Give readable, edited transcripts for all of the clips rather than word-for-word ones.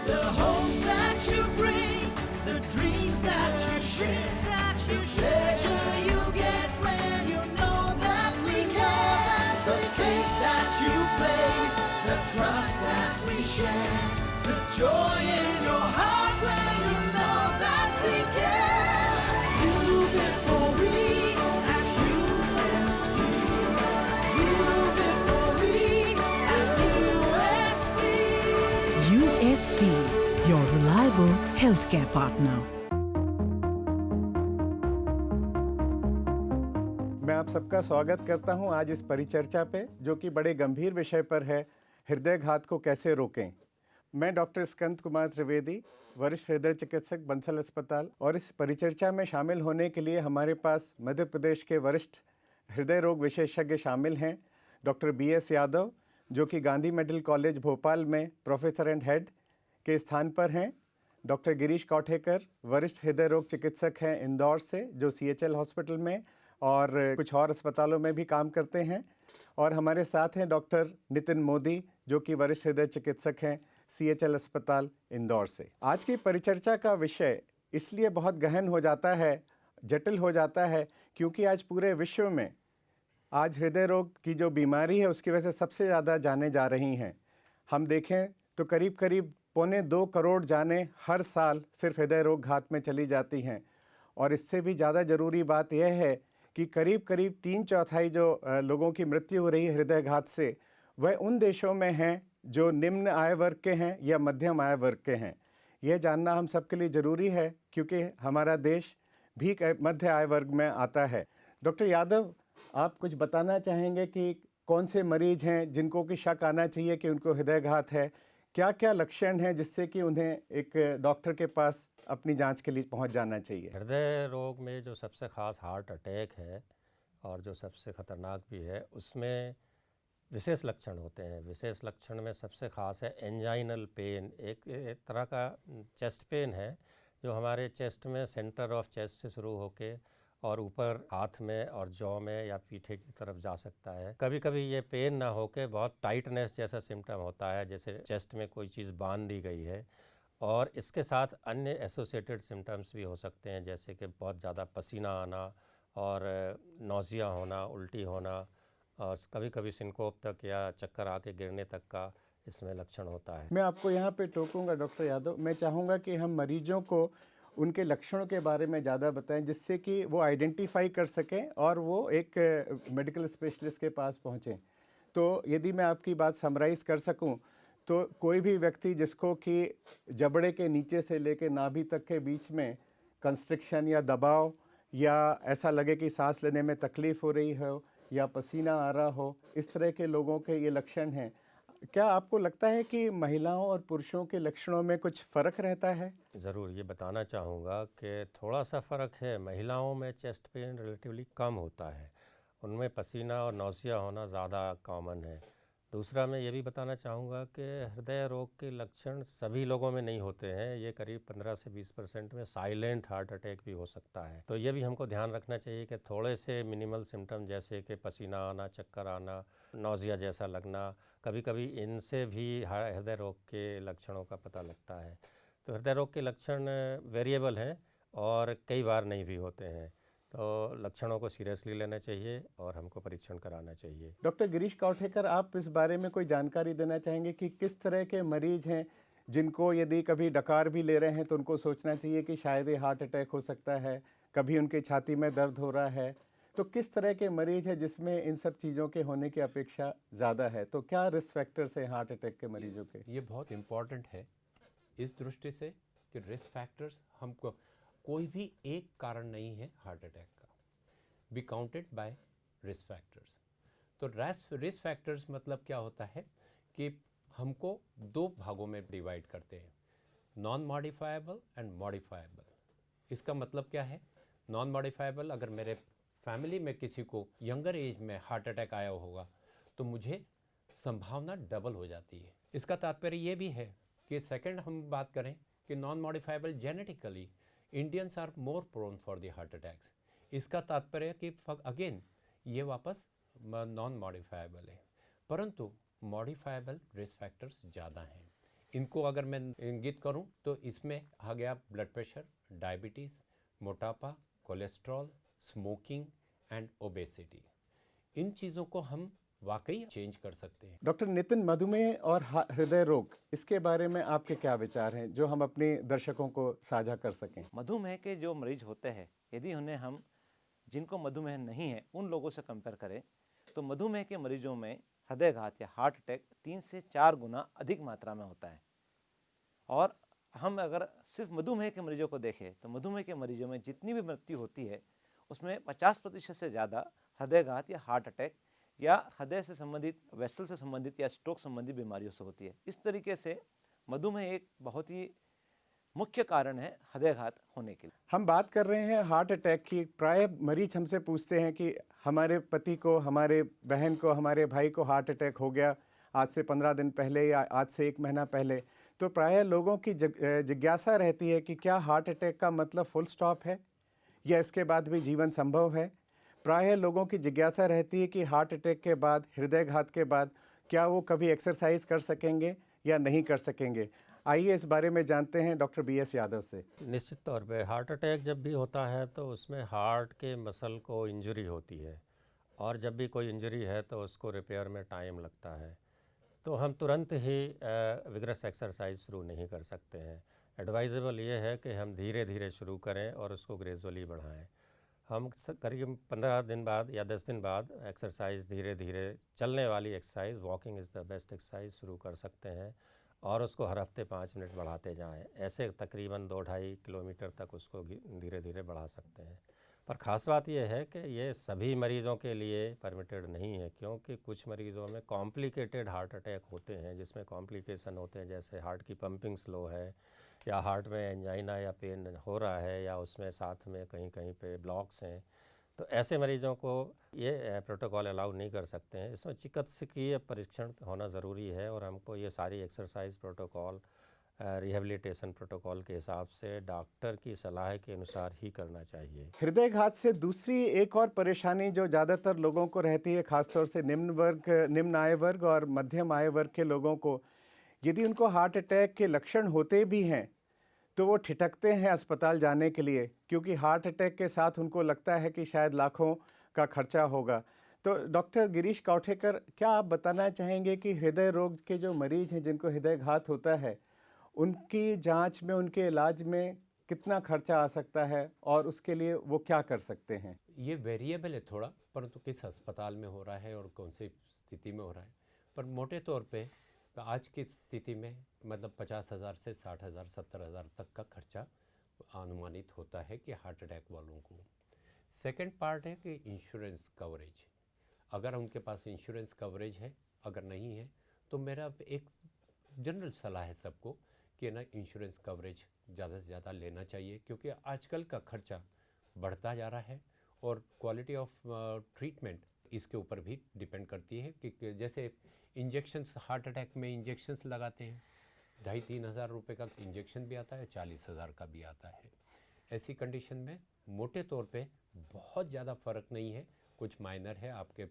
The hopes that you bring, the dreams that you share, the pleasure you get when you know that we care. The faith that you place, the trust that we share, the joy in your heart when you know that we care. You before we, at USP. You before we, at USP. USV, your reliable healthcare partner. मैं आप सबका स्वागत करता हूं आज इस परिचर्चा पे, जो कि बड़े गंभीर विषय पर है, हृदयघात को कैसे रोकें। मैं डॉक्टर स्कंद कुमार त्रिवेदी, वरिष्ठ हृदय चिकित्सक, बंसल अस्पताल, और इस परिचर्चा में शामिल होने के लिए हमारे पास मध्य प्रदेश के वरिष्ठ हृदय रोग विशेषज्ञ शामिल हैं। डॉक्टर BS यादव, जो कि गांधी मेडिकल कॉलेज भोपाल में प्रोफेसर एंड हेड के स्थान पर हैं। डॉक्टर गिरीश कौठेकर, वरिष्ठ हृदय रोग चिकित्सक हैं इंदौर से, जो CHL हॉस्पिटल में और कुछ और अस्पतालों में भी काम करते हैं। और हमारे साथ हैं डॉक्टर नितिन मोदी, जो कि वरिष्ठ हृदय चिकित्सक हैं CHL अस्पताल इंदौर से। आज की परिचर्चा का विषय इसलिए बहुत गहन हो जाता है, जटिल हो जाता है, क्योंकि आज पूरे विश्व में आज हृदय रोग की जो बीमारी है उसकी वजह से सबसे ज़्यादा जाने जा रही हैं। हम देखें तो करीब करीब 1.25 करोड़ जानें हर साल सिर्फ हृदय रोग घात में चली जाती हैं। और इससे भी ज़्यादा ज़रूरी बात यह है कि करीब करीब 3/4 जो लोगों की मृत्यु हो रही है हृदयघात से, वह उन देशों में हैं जो निम्न आय वर्ग के हैं या मध्यम आय वर्ग के हैं। यह जानना हम सबके लिए ज़रूरी है, क्योंकि हमारा देश भी मध्य आय वर्ग में आता है। डॉक्टर यादव, आप कुछ बताना चाहेंगे कि कौन से मरीज हैं जिनको कि शक आना चाहिए कि उनको हृदयघात है? क्या क्या लक्षण हैं जिससे कि उन्हें एक डॉक्टर के पास अपनी जांच के लिए पहुंच जाना चाहिए? हृदय रोग में जो सबसे ख़ास हार्ट अटैक है और जो सबसे ख़तरनाक भी है, उसमें विशेष लक्षण होते हैं। विशेष लक्षण में सबसे ख़ास है एंजाइनल पेन। एक तरह का चेस्ट पेन है जो हमारे चेस्ट में सेंटर ऑफ चेस्ट से शुरू होके और ऊपर हाथ में और जॉ में या पीठे की तरफ जा सकता है। कभी कभी ये पेन ना होके बहुत टाइटनेस जैसा सिम्टम होता है, जैसे चेस्ट में कोई चीज़ बांध दी गई है। और इसके साथ अन्य एसोसिएटेड सिम्टम्स भी हो सकते हैं, जैसे कि बहुत ज़्यादा पसीना आना और नौजिया होना, उल्टी होना, और कभी कभी सिनकोप तक या चक्कर आके गिरने तक का इसमें लक्षण होता है। मैं आपको यहाँ पे टोकूंगा डॉक्टर यादव। मैं चाहूँगा कि हम मरीजों को उनके लक्षणों के बारे में ज़्यादा बताएं, जिससे कि वो आइडेंटिफाई कर सकें और वो एक मेडिकल स्पेशलिस्ट के पास पहुँचें। तो यदि मैं आपकी बात समराइज़ कर सकूं, तो कोई भी व्यक्ति जिसको कि जबड़े के नीचे से लेकर नाभि तक के बीच में कंस्ट्रिक्शन या दबाव, या ऐसा लगे कि सांस लेने में तकलीफ़ हो रही हो या पसीना आ रहा हो, इस तरह के लोगों के ये लक्षण हैं। क्या आपको लगता है कि महिलाओं और पुरुषों के लक्षणों में कुछ फ़र्क रहता है? ज़रूर ये बताना चाहूँगा कि थोड़ा सा फ़र्क है। महिलाओं में चेस्ट पेन रिलेटिवली कम होता है, उनमें पसीना और नौसिया होना ज़्यादा कॉमन है। दूसरा मैं ये भी बताना चाहूँगा कि हृदय रोग के लक्षण सभी लोगों में नहीं होते हैं। ये करीब 15 से 20% में साइलेंट हार्ट अटैक भी हो सकता है। तो ये भी हमको ध्यान रखना चाहिए कि थोड़े से मिनिमल सिम्टम जैसे कि पसीना आना, चक्कर आना, नौजिया जैसा लगना, कभी कभी इनसे भी हृदय रोग के लक्षणों का पता लगता है। तो हृदय रोग के लक्षण वेरिएबल हैं और कई बार नहीं भी होते हैं। तो लक्षणों को सीरियसली लेना चाहिए और हमको परीक्षण कराना चाहिए। डॉक्टर गिरीश कौठेकर, आप इस बारे में कोई जानकारी देना चाहेंगे कि किस तरह के मरीज हैं जिनको यदि कभी डकार भी ले रहे हैं तो उनको सोचना चाहिए कि शायद ये हार्ट अटैक हो सकता है, कभी उनकी छाती में दर्द हो रहा है, तो किस तरह के मरीज हैं जिसमें इन सब चीज़ों के होने की अपेक्षा ज़्यादा है? तो क्या रिस्क फैक्टर्स हैं हार्ट अटैक के मरीजों के? ये बहुत इम्पॉर्टेंट है इस दृष्टि से कि रिस्क फैक्टर्स, हमको कोई भी एक कारण नहीं है हार्ट अटैक का। Be counted by risk factors. तो रिस्क फैक्टर्स मतलब क्या होता है कि हमको 2 भागों में डिवाइड करते हैं, नॉन मॉडिफाइबल एंड मॉडिफाइबल। इसका मतलब क्या है? नॉन मॉडिफाइबल, अगर मेरे फैमिली में किसी को यंगर एज में हार्ट अटैक आया होगा तो मुझे संभावना डबल हो जाती है। इसका तात्पर्य ये भी है कि सेकंड हम बात करें कि non modifiable genetically Indians are more prone for the heart attacks. इसका तात्पर्य कि अगेन ये वापस नॉन मॉडिफाइबल है, परंतु मॉडिफाइबल रिस्क फैक्टर्स ज़्यादा हैं। इनको अगर मैं इंगित करूं तो इसमें आ गया ब्लड प्रेशर, डायबिटीज़, मोटापा, कोलेस्ट्रॉल, स्मोकिंग एंड ओबेसिटी। इन चीज़ों को हम वाकई चेंज कर सकते हैं। डॉक्टर नितिन, मधुमेह और हृदय रोग, इसके बारे में आपके क्या विचार हैं जो हम अपने दर्शकों को साझा कर सकें? मधुमेह के जो मरीज होते हैं, यदि उन्हें हम जिनको मधुमेह नहीं है उन लोगों से कंपेयर करें तो मधुमेह के मरीजों में हृदयघात या हार्ट अटैक 3 से 4 गुना अधिक मात्रा में होता है। और हम अगर सिर्फ मधुमेह के मरीजों को देखें तो मधुमेह के मरीजों में जितनी भी मृत्यु होती है उसमें 50% से ज़्यादा हृदयघात या हार्ट अटैक या हृदय से संबंधित, वेसल से संबंधित या स्ट्रोक संबंधित बीमारियों से होती है। इस तरीके से मधुमेह एक बहुत ही मुख्य कारण है हृदयघात होने के लिए। हम बात कर रहे हैं हार्ट अटैक की। प्राय मरीज हमसे पूछते हैं कि हमारे पति को, हमारे बहन को, हमारे भाई को हार्ट अटैक हो गया आज से 15 दिन पहले या आज से 1 महीना पहले। तो प्राय लोगों की जिज्ञासा रहती है कि क्या हार्ट अटैक का मतलब फुल स्टॉप है या इसके बाद भी जीवन संभव है। प्राय लोगों की जिज्ञासा रहती है कि हार्ट अटैक के बाद, हृदयघात के बाद क्या वो कभी एक्सरसाइज कर सकेंगे या नहीं कर सकेंगे। आइए इस बारे में जानते हैं डॉक्टर BS यादव से। निश्चित तौर पे हार्ट अटैक जब भी होता है तो उसमें हार्ट के मसल को इंजरी होती है, और जब भी कोई इंजरी है तो उसको रिपेयर में टाइम लगता है। तो हम तुरंत ही विगरस एक्सरसाइज शुरू नहीं कर सकते हैं। एडवाइजेबल ये है कि हम धीरे धीरे शुरू करें और उसको ग्रेजुअली बढ़ाएं। हम करीब 15 दिन बाद या 10 दिन बाद एक्सरसाइज धीरे धीरे, चलने वाली exercise, walking is the best exercise शुरू कर सकते हैं और उसको हर हफ्ते 5 मिनट बढ़ाते जाएं। ऐसे तकरीबन 2-2.5 किलोमीटर तक उसको धीरे धीरे बढ़ा सकते हैं। पर ख़ास बात यह है कि ये सभी मरीज़ों के लिए परमिटेड नहीं है, क्योंकि कुछ मरीज़ों में कॉम्प्लिकेटेड हार्ट अटैक होते हैं जिसमें कॉम्प्लिकेशन होते हैं, जैसे हार्ट की पंपिंग स्लो है या हार्ट में एंजाइना या पेन हो रहा है या उसमें साथ में कहीं कहीं पे ब्लॉक्स हैं। तो ऐसे मरीजों को ये प्रोटोकॉल अलाउ नहीं कर सकते हैं। इसमें चिकित्सकीय परीक्षण होना ज़रूरी है और हमको ये सारी एक्सरसाइज प्रोटोकॉल, रिहेबिलिटेशन प्रोटोकॉल के हिसाब से डॉक्टर की सलाह के अनुसार ही करना चाहिए। हृदयघात से दूसरी एक और परेशानी जो ज़्यादातर लोगों को रहती है, खासतौर से निम्न आय वर्ग और मध्यम आय वर्ग के लोगों को, यदि उनको हार्ट अटैक के लक्षण होते भी हैं तो वो ठिठकते हैं अस्पताल जाने के लिए, क्योंकि हार्ट अटैक के साथ उनको लगता है कि शायद लाखों का खर्चा होगा। तो डॉक्टर गिरीश कौठेकर, क्या आप बताना चाहेंगे कि हृदय रोग के जो मरीज हैं जिनको हृदयघात होता है, उनकी जांच में, उनके इलाज में कितना खर्चा आ सकता है और उसके लिए वो क्या कर सकते हैं? ये वेरिएबल है थोड़ा, परंतु किस अस्पताल में हो रहा है और कौन सी स्थिति में हो रहा है। पर मोटे तौर पे आज की स्थिति में मतलब 50,000 से 60,000, 70,000 तक का खर्चा अनुमानित होता है कि हार्ट अटैक वालों को। सेकंड पार्ट है कि इंश्योरेंस कवरेज। अगर उनके पास इंश्योरेंस कवरेज है, अगर नहीं है तो मेरा एक जनरल सलाह है सबको कि ना इंश्योरेंस कवरेज ज़्यादा से ज़्यादा लेना चाहिए, क्योंकि आजकल का खर्चा बढ़ता जा रहा है और क्वालिटी ऑफ ट्रीटमेंट इसके ऊपर भी डिपेंड करती है कि जैसे इंजेक्शन्स, हार्ट अटैक में इंजेक्शन्स लगाते हैं, 2,500-3 हज़ार रुपये का इंजेक्शन भी आता है, 40,000 का भी आता है। ऐसी कंडीशन में मोटे तौर पे बहुत ज़्यादा फ़र्क नहीं है, कुछ माइनर है, आपके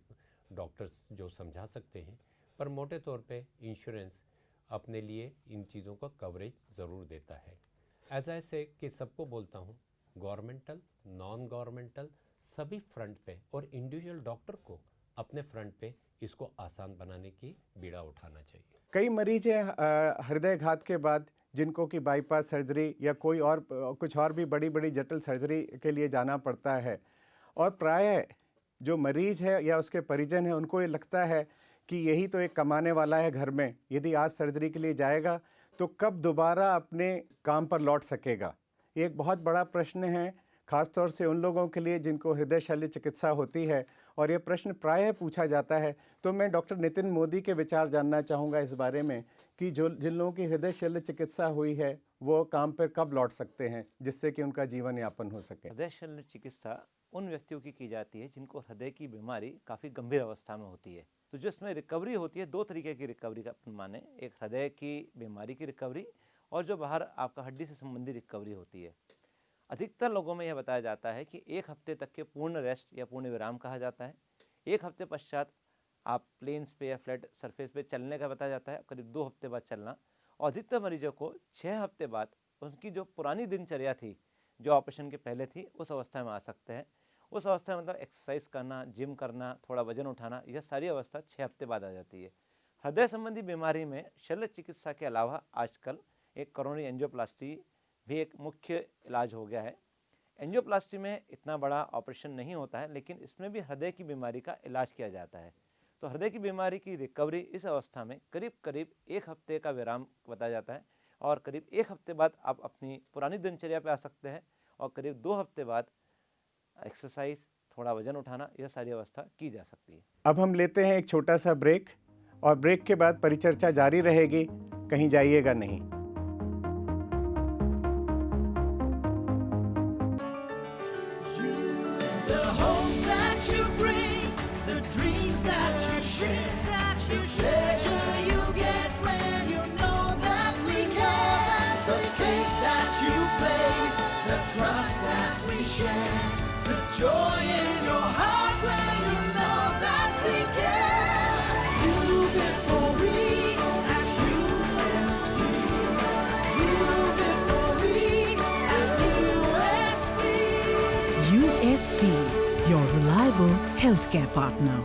डॉक्टर्स जो समझा सकते हैं, पर मोटे तौर पे इंश्योरेंस अपने लिए इन चीज़ों का कवरेज ज़रूर देता है। ऐसा ऐसे कि सबको बोलता हूँ, गवर्नमेंटल, नॉन गवर्नमेंटल सभी फ्रंट पे और इंडिविजुअल डॉक्टर को अपने फ्रंट पे इसको आसान बनाने की बीड़ा उठाना चाहिए। कई मरीज हैं हृदयघात के बाद जिनको कि बाईपास सर्जरी या कोई और कुछ और भी बड़ी बड़ी जटिल सर्जरी के लिए जाना पड़ता है, और प्राय जो मरीज है या उसके परिजन हैं उनको ये लगता है कि यही तो एक कमाने वाला है घर में, यदि आज सर्जरी के लिए जाएगा तो कब दोबारा अपने काम पर लौट सकेगा। ये एक बहुत बड़ा प्रश्न है, खासतौर से उन लोगों के लिए जिनको हृदय शल्य चिकित्सा होती है, और ये प्रश्न प्रायः पूछा जाता है। तो मैं डॉक्टर नितिन मोदी के विचार जानना चाहूँगा इस बारे में कि जिन लोगों की हृदय शल्य चिकित्सा हुई है वो काम पर कब लौट सकते हैं जिससे कि उनका जीवन यापन हो सके। हृदय शल्य चिकित्सा उन व्यक्तियों की जाती है जिनको हृदय की बीमारी काफ़ी गंभीर अवस्था में होती है। तो जो इसमें रिकवरी होती है, 2 तरीके की रिकवरी का अपन माने, एक हृदय की बीमारी की रिकवरी और जो बाहर आपका हड्डी से संबंधित रिकवरी होती है। अधिकतर लोगों में यह बताया जाता है कि 1 हफ्ते तक के पूर्ण रेस्ट या पूर्ण विराम कहा जाता है। 1 हफ्ते पश्चात आप प्लेन्स पे या फ्लैट सरफेस पे चलने का बताया जाता है, करीब 2 हफ्ते बाद चलना, और अधिकतर मरीजों को 6 हफ्ते बाद उनकी जो पुरानी दिनचर्या थी, जो ऑपरेशन के पहले थी, उस अवस्था में आ सकते हैं। उस अवस्था में मतलब एक्सरसाइज करना, जिम करना, थोड़ा वजन उठाना, यह सारी अवस्था 6 हफ्ते बाद आ जाती है। हृदय संबंधी बीमारी में शल्य चिकित्सा के अलावा आजकल एक कोरोनरी एंजियोप्लास्टी भी एक मुख्य इलाज हो गया है। एंजियोप्लास्टी में इतना बड़ा ऑपरेशन नहीं होता है, लेकिन इसमें भी हृदय की बीमारी का इलाज किया जाता है। तो हृदय की बीमारी की रिकवरी इस अवस्था में करीब करीब 1 हफ्ते का विराम बताया जाता है, और करीब 1 हफ्ते बाद आप अपनी पुरानी दिनचर्या पे आ सकते हैं, और करीब 2 हफ्ते बाद एक्सरसाइज, थोड़ा वजन उठाना, यह सारी अवस्था की जा सकती है। अब हम लेते हैं एक छोटा सा ब्रेक, और ब्रेक के बाद परिचर्चा जारी रहेगी, कहीं जाइएगा नहीं। The homes that you bring, the dreams that you share, the pleasure you get when you know that we care, the faith that you place, the trust that we share, the joy in your heart when you know that we care. You before we at USV, you before we at USV. USV, your reliable healthcare partner.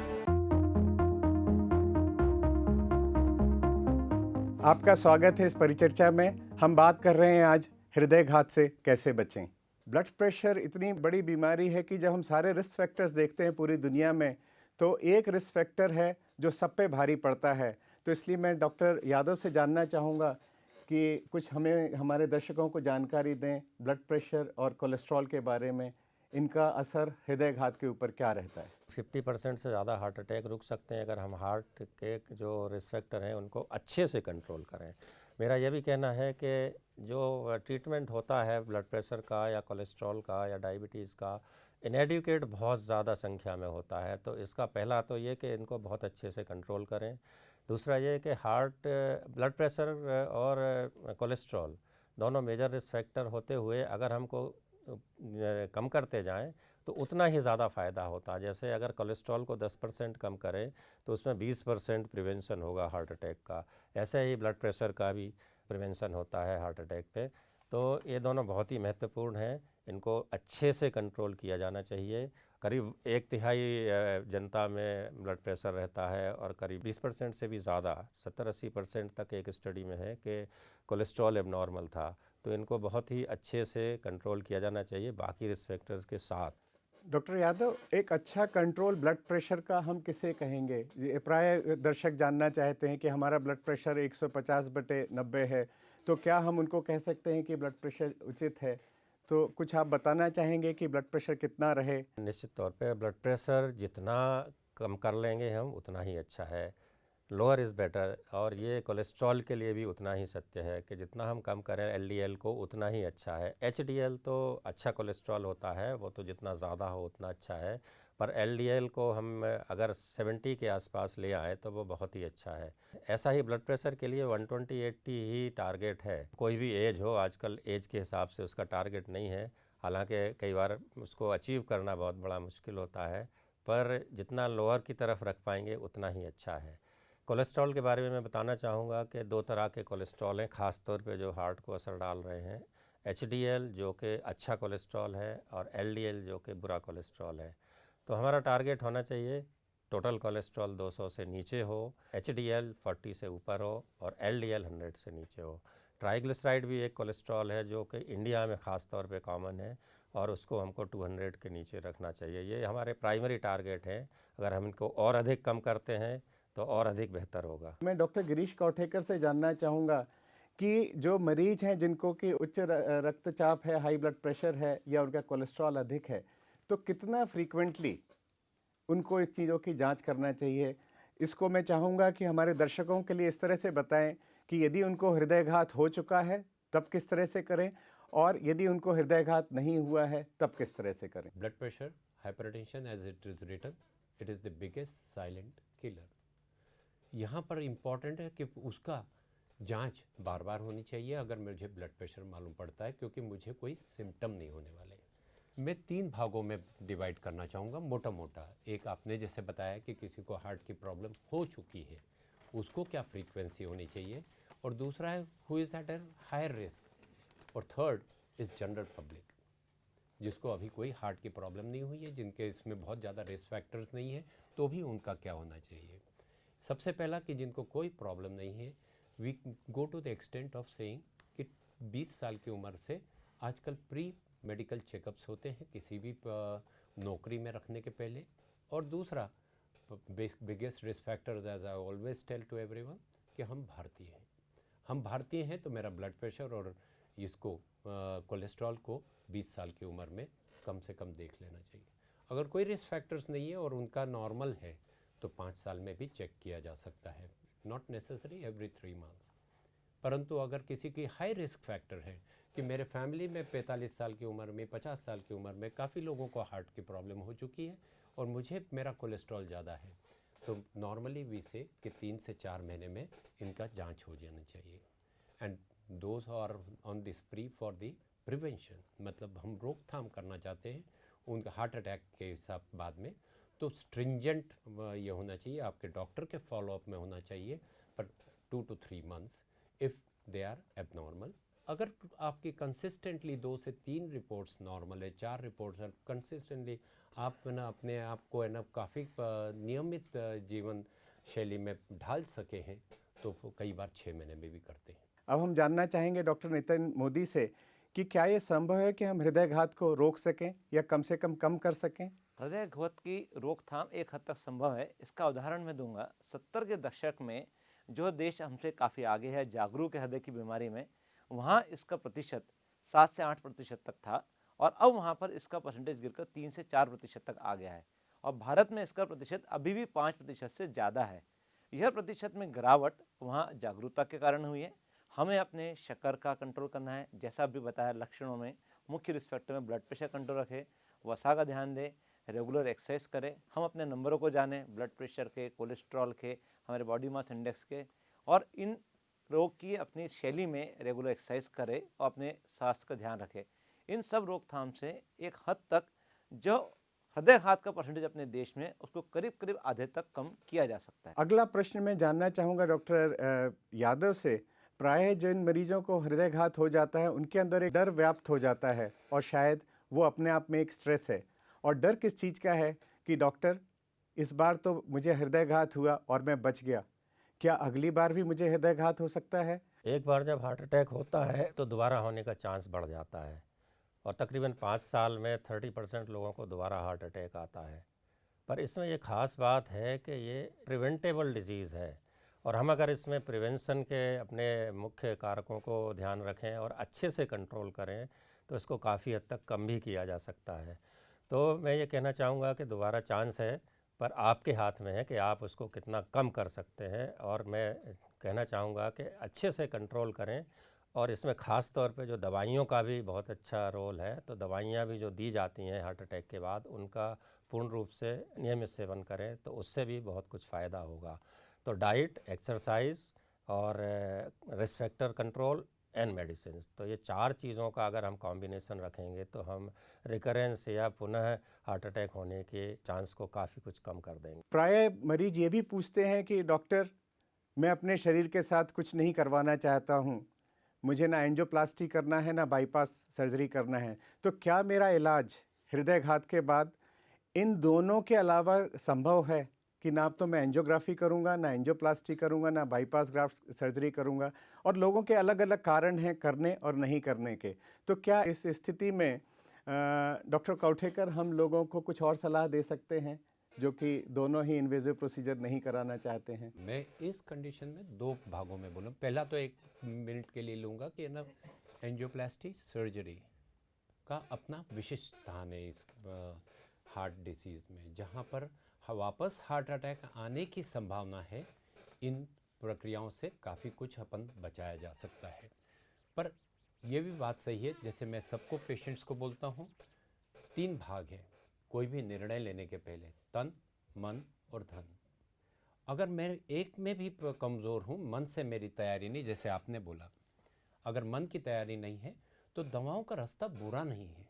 आपका स्वागत है इस परिचर्चा में। हम बात कर रहे हैं आज हृदयघात से कैसे बचें। ब्लड प्रेशर इतनी बड़ी बीमारी है कि जब हम सारे रिस्क फैक्टर्स देखते हैं पूरी दुनिया में, तो एक रिस्क फैक्टर है जो सब पे भारी पड़ता है। तो इसलिए मैं डॉक्टर यादव से जानना चाहूँगा कि कुछ हमें हमारे दर्शकों को जानकारी दें ब्लड प्रेशर और कोलेस्ट्रॉल के बारे में, इनका असर हृदयघात के ऊपर क्या रहता है। 50% से ज़्यादा हार्ट अटैक रुक सकते हैं अगर हम हार्ट के जो रिस्क फैक्टर हैं उनको अच्छे से कंट्रोल करें। मेरा यह भी कहना है कि जो ट्रीटमेंट होता है ब्लड प्रेशर का या कोलेस्ट्रॉल का या डायबिटीज़ का, इनएडिक्वेट बहुत ज़्यादा संख्या में होता है। तो इसका पहला तो ये कि इनको बहुत अच्छे से कंट्रोल करें। दूसरा ये कि ब्लड प्रेशर और कोलेस्ट्रॉल दोनों मेजर रिस्क फैक्टर होते हुए अगर हमको कम करते जाएं तो उतना ही ज़्यादा फ़ायदा होता है। जैसे अगर कोलेस्ट्रॉल को 10% कम करें तो उसमें 20% प्रिवेंशन होगा हार्ट अटैक का। ऐसे ही ब्लड प्रेशर का भी प्रिवेंशन होता है हार्ट अटैक पे। तो ये दोनों बहुत ही महत्वपूर्ण हैं, इनको अच्छे से कंट्रोल किया जाना चाहिए। करीब 1/3 जनता में ब्लड प्रेशर रहता है और करीब 20% से भी ज़्यादा 70-80% तक एक स्टडी में है कि कोलेस्ट्रॉल एबनॉर्मल था। तो इनको बहुत ही अच्छे से कंट्रोल किया जाना चाहिए बाकी रिस्क फैक्टर्स के साथ। डॉक्टर यादव, एक अच्छा कंट्रोल ब्लड प्रेशर का हम किसे कहेंगे? ये प्राय दर्शक जानना चाहते हैं कि हमारा ब्लड प्रेशर 150/90 है, तो क्या हम उनको कह सकते हैं कि ब्लड प्रेशर उचित है? तो कुछ आप बताना चाहेंगे कि ब्लड प्रेशर कितना रहे? निश्चित तौर पे ब्लड प्रेशर जितना कम कर लेंगे हम उतना ही अच्छा है, लोअर इज़ बेटर। और ये कोलेस्ट्रॉल के लिए भी उतना ही सत्य है कि जितना हम कम करें एलडीएल को उतना ही अच्छा है। एचडीएल तो अच्छा कोलेस्ट्रॉल होता है, वो तो जितना ज़्यादा हो उतना अच्छा है, पर एलडीएल को हम अगर 70 के आसपास ले आए तो वो बहुत ही अच्छा है। ऐसा ही ब्लड प्रेशर के लिए 120/80 ही टारगेट है। कोई भी एज हो, आजकल एज के हिसाब से उसका टारगेट नहीं है, हालांकि कई बार उसको अचीव करना बहुत बड़ा मुश्किल होता है, पर जितना लोअर की तरफ रख पाएंगे उतना ही अच्छा है। कोलेस्ट्रॉल के बारे में मैं बताना चाहूँगा कि 2 तरह के कोलेस्ट्रॉल हैं ख़ास तौर पे जो हार्ट को असर डाल रहे हैं। एचडीएल जो कि अच्छा कोलेस्ट्रॉल है और एलडीएल जो कि बुरा कोलेस्ट्रॉल है। तो हमारा टारगेट होना चाहिए टोटल कोलेस्ट्रॉल 200 से नीचे हो, एचडीएल 40 से ऊपर हो और एलडीएल 100 से नीचे हो। ट्राइग्लिसराइड भी एक कोलेस्ट्रॉल है जो कि इंडिया में ख़ास तौर पे कॉमन है और उसको हमको 200 के नीचे रखना चाहिए। ये हमारे प्राइमरी टारगेट हैं। अगर हम इनको और अधिक कम करते हैं तो और अधिक बेहतर होगा। मैं डॉक्टर गिरीश कौठेकर से जानना चाहूँगा कि जो मरीज हैं जिनको कि उच्च रक्तचाप है, हाई ब्लड प्रेशर है या उनका कोलेस्ट्रॉल अधिक है, तो कितना फ्रीक्वेंटली उनको इस चीज़ों की जांच करना चाहिए? इसको मैं चाहूँगा कि हमारे दर्शकों के लिए इस तरह से बताएं कि यदि उनको हृदयघात हो चुका है तब किस तरह से करें, और यदि उनको हृदयघात नहीं हुआ है तब किस तरह से करें। Blood pressure, hypertension, as it is written, it is the biggest silent killer. यहाँ पर इम्पॉर्टेंट है कि उसका जांच बार बार होनी चाहिए अगर मुझे ब्लड प्रेशर मालूम पड़ता है, क्योंकि मुझे कोई सिम्टम नहीं होने वाले। मैं 3 भागों में डिवाइड करना चाहूँगा मोटा मोटा। एक आपने जैसे बताया कि किसी को हार्ट की प्रॉब्लम हो चुकी है, उसको क्या फ्रीक्वेंसी होनी चाहिए, और दूसरा है who is at a higher risk, और थर्ड इज़ जनरल पब्लिक, जिसको अभी कोई हार्ट की प्रॉब्लम नहीं हुई है, जिनके इसमें बहुत ज़्यादा रिस्क फैक्टर्स नहीं है, तो भी उनका क्या होना चाहिए। सबसे पहला कि जिनको कोई प्रॉब्लम नहीं है, we go to the extent of saying कि 20 साल की उम्र से आजकल प्री मेडिकल चेकअप्स होते हैं किसी भी नौकरी में रखने के पहले। और दूसरा biggest risk factor as I always tell to everyone कि हम भारतीय हैं तो मेरा ब्लड प्रेशर और इसको कोलेस्ट्रॉल को 20 साल की उम्र में कम से कम देख लेना चाहिए। अगर कोई रिस्क फैक्टर्स नहीं है और उनका नॉर्मल है तो 5 साल में भी चेक किया जा सकता है, नॉट नेसेसरी एवरी 3 मंथ्स। परंतु अगर किसी की हाई रिस्क फैक्टर है कि मेरे फैमिली में 45 साल की उम्र में, 50 साल की उम्र में काफ़ी लोगों को हार्ट की प्रॉब्लम हो चुकी है और मुझे मेरा कोलेस्ट्रॉल ज़्यादा है, तो नॉर्मली वी से कि 3 से 4 महीने में इनका जांच हो जाना चाहिए। And those are on this pre for the prevention, मतलब हम रोकथाम करना चाहते हैं उनका हार्ट अटैक के हिसाब बाद में, तो स्ट्रिंजेंट ये होना चाहिए, आपके डॉक्टर के फॉलोअप में होना चाहिए पर 2 to 3 months if they are abnormal. अगर आपकी कंसिस्टेंटली 2 से 3 रिपोर्ट्स नॉर्मल है, 4 रिपोर्ट्स है कंसिस्टेंटली, आप ना अपने आप को है ना काफ़ी नियमित जीवन शैली में ढाल सके हैं, तो कई बार 6 महीने में भी करते हैं। अब हम जानना चाहेंगे डॉक्टर नितिन मोदी से कि क्या ये संभव है कि हम हृदयघात को रोक सकें या कम से कम कर सकें? हृदयघात की रोकथाम एक हद तक संभव है। इसका उदाहरण मैं दूंगा। 70 के दशक में जो देश हमसे काफ़ी आगे है, जागरूक है हृदय की बीमारी में, वहाँ इसका प्रतिशत 7 से 8% तक था और अब वहाँ पर इसका परसेंटेज गिरकर 3 से 4% तक आ गया है और भारत में इसका प्रतिशत अभी भी 5% से ज़्यादा है। यह प्रतिशत में गिरावट वहाँ जागरूकता के कारण हुई है। हमें अपने शक्कर का कंट्रोल करना है, जैसा अभी बताया लक्षणों में मुख्य रिस्क फैक्टर में ब्लड प्रेशर कंट्रोल रखें, वसा का ध्यान दें, रेगुलर एक्सरसाइज करें, हम अपने नंबरों को जानें, ब्लड प्रेशर के, कोलेस्ट्रॉल के, हमारे बॉडी मास इंडेक्स के, और इन रोग की अपनी शैली में रेगुलर एक्सरसाइज करें और अपने स्वास्थ्य का ध्यान रखें। इन सब रोकथाम से एक हद तक जो हृदयघात का परसेंटेज अपने देश में उसको करीब करीब आधे तक कम किया जा सकता है। अगला प्रश्न मैं जानना चाहूँगा डॉक्टर यादव से। प्रायः जिन मरीजों को हृदयघात हो जाता है उनके अंदर एक डर व्याप्त हो जाता है और शायद वो अपने आप में एक स्ट्रेस है। और डर किस चीज़ का है कि डॉक्टर इस बार तो मुझे हृदयघात हुआ और मैं बच गया, क्या अगली बार भी मुझे हृदयघात हो सकता है? एक बार जब हार्ट अटैक होता है तो दोबारा होने का चांस बढ़ जाता है और तकरीबन 5 साल में 30% लोगों को दोबारा हार्ट अटैक आता है। पर इसमें ये ख़ास बात है कि ये प्रिवेंटेबल डिजीज़ है और हम अगर इसमें प्रिवेंशन के अपने मुख्य कारकों को ध्यान रखें और अच्छे से कंट्रोल करें तो इसको काफ़ी हद तक कम भी किया जा सकता है। तो मैं ये कहना चाहूँगा कि दोबारा चांस है, पर आपके हाथ में है कि आप उसको कितना कम कर सकते हैं। और मैं कहना चाहूँगा कि अच्छे से कंट्रोल करें और इसमें ख़ास तौर पे जो दवाइयों का भी बहुत अच्छा रोल है, तो दवाइयाँ भी जो दी जाती हैं हार्ट अटैक के बाद उनका पूर्ण रूप से नियमित सेवन करें तो उससे भी बहुत कुछ फ़ायदा होगा। तो डाइट, एक्सरसाइज और risk factor control and medicine, तो ये 4 चीज़ों का अगर हम कॉम्बिनेशन रखेंगे तो हम रिकरेंस या पुनः हार्ट अटैक होने के चांस को काफ़ी कुछ कम कर देंगे। प्रायः मरीज ये भी पूछते हैं कि डॉक्टर मैं अपने शरीर के साथ कुछ नहीं करवाना चाहता हूँ, मुझे ना एंजियोप्लास्टी करना है ना बाईपास सर्जरी करना है, तो क्या मेरा इलाज हृदयघात के बाद इन दोनों के अलावा संभव है कि ना तो मैं एंजियोग्राफी करूंगा, ना एंजियोप्लास्टी करूंगा, ना बाईपास ग्राफ्ट सर्जरी करूंगा? और लोगों के अलग अलग कारण हैं करने और नहीं करने के। तो क्या इस स्थिति में डॉक्टर कौठेकर हम लोगों को कुछ और सलाह दे सकते हैं जो कि दोनों ही इन्वेजिव प्रोसीजर नहीं कराना चाहते हैं? मैं इस कंडीशन में 2 भागों में बोलूँ। पहला तो 1 मिनट के लिए लूँगा कि ना एंजियोप्लास्टी सर्जरी का अपना विशिष्ट स्थान है इस हार्ट डिसीज़ में, जहाँ पर वापस हार्ट अटैक आने की संभावना है। इन प्रक्रियाओं से काफ़ी कुछ अपन बचाया जा सकता है। पर यह भी बात सही है, जैसे मैं सबको पेशेंट्स को बोलता हूँ, 3 भाग हैं कोई भी निर्णय लेने के पहले, तन, मन और धन। अगर मैं एक में भी कमज़ोर हूँ, मन से मेरी तैयारी नहीं, जैसे आपने बोला, अगर मन की तैयारी नहीं है तो दवाओं का रास्ता बुरा नहीं है।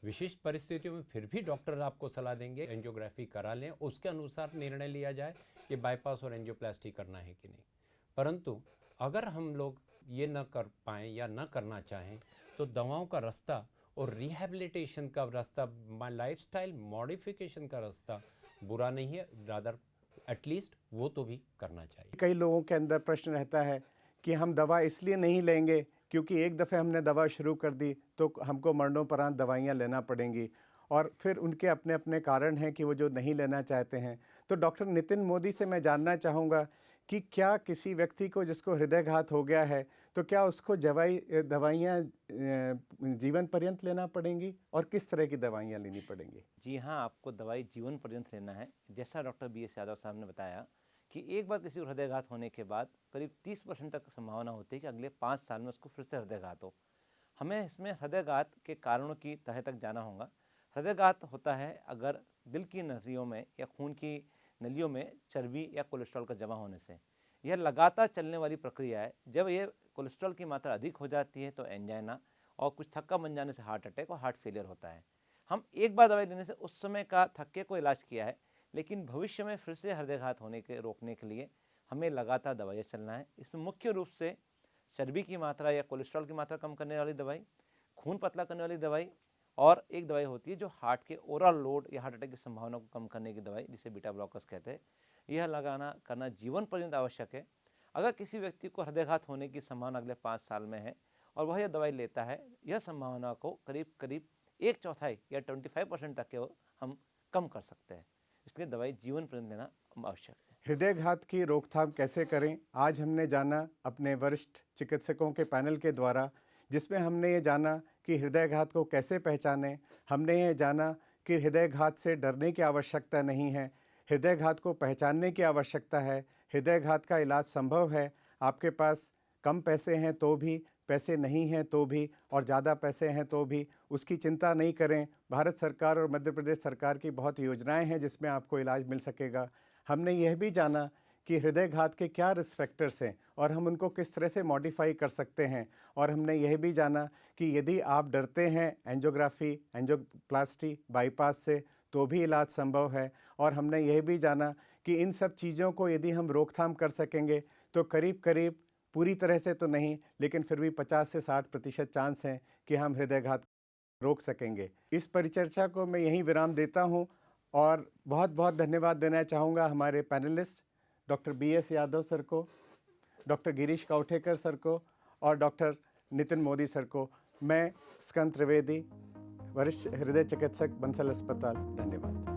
विशिष्ट परिस्थितियों में फिर भी डॉक्टर आपको सलाह देंगे एंजियोग्राफी करा लें, उसके अनुसार निर्णय लिया जाए कि बाईपास और एंजियोप्लास्टी करना है कि नहीं। परंतु अगर हम लोग ये न कर पाएँ या न करना चाहें तो दवाओं का रास्ता और रिहैबिलिटेशन का रास्ता, लाइफस्टाइल मॉडिफिकेशन का रास्ता बुरा नहीं है, रादर एटलीस्ट वो तो भी करना चाहिए। कई लोगों के अंदर प्रश्न रहता है कि हम दवा इसलिए नहीं लेंगे क्योंकि एक दफ़े हमने दवा शुरू कर दी तो हमको मरणोपरांत दवाइयाँ लेना पड़ेंगी, और फिर उनके अपने अपने कारण हैं कि वो जो नहीं लेना चाहते हैं। तो डॉक्टर नितिन मोदी से मैं जानना चाहूँगा कि क्या किसी व्यक्ति को जिसको हृदयघात हो गया है तो क्या उसको दवाइयाँ जीवन पर्यंत लेना पड़ेंगी, और किस तरह की दवाइयाँ लेनी पड़ेंगी? जी हाँ, आपको दवाई जीवन पर्यंत लेना है। जैसा डॉक्टर बी एस यादव साहब ने बताया कि एक बार किसी को हृदयघात होने के बाद करीब 30% तक संभावना होती है कि अगले 5 साल में उसको फिर से हृदयघात हो। हमें इसमें हृदयघात के कारणों की तह तक जाना होगा। हृदयघात होता है अगर दिल की नलियों में या खून की नलियों में चर्बी या कोलेस्ट्रॉल का जमा होने से। यह लगातार चलने वाली प्रक्रिया है। जब ये कोलेस्ट्रॉल की मात्रा अधिक हो जाती है तो एंजाइना और कुछ थक्का बन जाने से हार्ट अटैक और हार्ट फेलियर होता है। हम एक बार दवाई लेने से उस समय का थक्के को इलाज किया है, लेकिन भविष्य में फिर से हृदयघात होने के रोकने के लिए हमें लगातार दवाइयाँ चलना है। इसमें मुख्य रूप से चर्बी की मात्रा या कोलेस्ट्रॉल की मात्रा कम करने वाली दवाई, खून पतला करने वाली दवाई, और एक दवाई होती है जो हार्ट के ओवरऑल लोड या हार्ट अटैक की संभावना को कम करने की दवाई, जिसे बीटा ब्लॉकर्स कहते हैं। यह लगाना करना जीवन पर्यंत आवश्यक है। अगर किसी व्यक्ति को हृदयघात होने की संभावना अगले 5 साल में है और वह यह दवाई लेता है, यह संभावना को करीब करीब 1/4 या 25% तक के हम कम कर सकते हैं। इसलिए दवाई जीवन पर्यंत लेना आवश्यक है। हृदयघात की रोकथाम कैसे करें, आज हमने जाना अपने वरिष्ठ चिकित्सकों के पैनल के द्वारा, जिसमें हमने ये जाना कि हृदयघात को कैसे पहचानें। हमने ये जाना कि हृदयघात से डरने की आवश्यकता नहीं है, हृदयघात को पहचानने की आवश्यकता है। हृदयघात का इलाज संभव है। आपके पास कम पैसे हैं तो भी, पैसे नहीं हैं तो भी, और ज़्यादा पैसे हैं तो भी, उसकी चिंता नहीं करें। भारत सरकार और मध्य प्रदेश सरकार की बहुत योजनाएं हैं जिसमें आपको इलाज मिल सकेगा। हमने यह भी जाना कि हृदयघात के क्या रिस्क फैक्टर्स हैं और हम उनको किस तरह से मॉडिफाई कर सकते हैं। और हमने यह भी जाना कि यदि आप डरते हैं एंजियोग्राफी, एंजियोप्लास्टी, बाईपास से, तो भी इलाज संभव है। और हमने यह भी जाना कि इन सब चीज़ों को यदि हम रोकथाम कर सकेंगे तो करीब करीब, पूरी तरह से तो नहीं, लेकिन फिर भी 50 से 60% चांस हैं कि हम हृदयघात रोक सकेंगे। इस परिचर्चा को मैं यहीं विराम देता हूं और बहुत बहुत धन्यवाद देना चाहूँगा हमारे panelist doctor BS Yadav sir को, डॉक्टर गिरीश काउठेकर सर को और डॉक्टर नितिन मोदी सर को। मैं स्कंद त्रिवेदी, वरिष्ठ हृदय चिकित्सक, बंसल अस्पताल। धन्यवाद।